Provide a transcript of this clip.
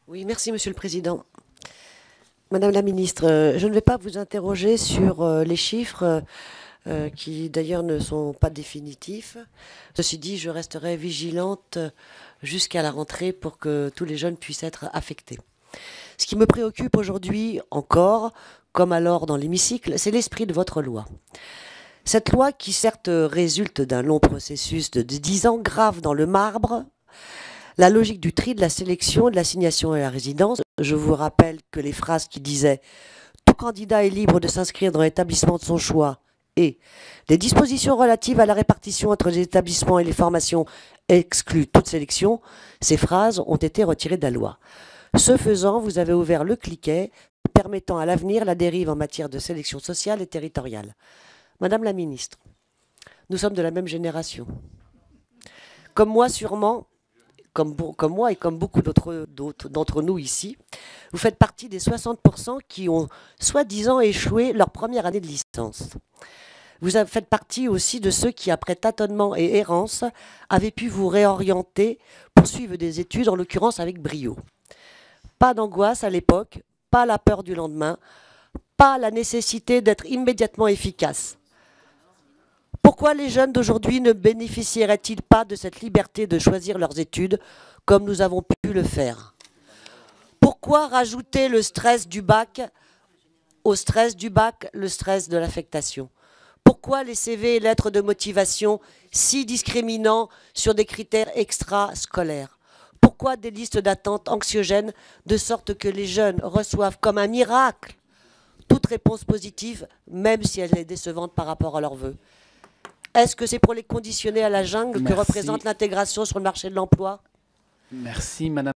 Oui, merci Monsieur le Président. Madame la Ministre, je ne vais pas vous interroger sur les chiffres qui d'ailleurs ne sont pas définitifs. Ceci dit, je resterai vigilante jusqu'à la rentrée pour que tous les jeunes puissent être affectés. Ce qui me préoccupe aujourd'hui encore, comme alors dans l'hémicycle, c'est l'esprit de votre loi. Cette loi qui certes résulte d'un long processus de 10 ans grave dans le marbre, la logique du tri, de la sélection, de l'assignation à la résidence. Je vous rappelle que les phrases qui disaient « Tout candidat est libre de s'inscrire dans l'établissement de son choix » et « Les dispositions relatives à la répartition entre les établissements et les formations excluent toute sélection », ces phrases ont été retirées de la loi. Ce faisant, vous avez ouvert le cliquet permettant à l'avenir la dérive en matière de sélection sociale et territoriale. Madame la Ministre, nous sommes de la même génération. Comme moi sûrement, comme moi et comme beaucoup d'entre nous ici, vous faites partie des 60% qui ont soi-disant échoué leur première année de licence. Vous faites partie aussi de ceux qui, après tâtonnement et errance, avaient pu vous réorienter pour suivre des études, en l'occurrence avec brio. Pas d'angoisse à l'époque, pas la peur du lendemain, pas la nécessité d'être immédiatement efficace. Pourquoi les jeunes d'aujourd'hui ne bénéficieraient-ils pas de cette liberté de choisir leurs études comme nous avons pu le faire? Pourquoi rajouter le stress du bac au stress du bac, le stress de l'affectation? Pourquoi les CV et lettres de motivation si discriminants sur des critères extrascolaires? Pourquoi des listes d'attente anxiogènes de sorte que les jeunes reçoivent comme un miracle toute réponse positive, même si elle est décevante par rapport à leurs vœux? Est-ce que c'est pour les conditionner à la jungle que représente l'intégration sur le marché de l'emploi? Merci, Madame.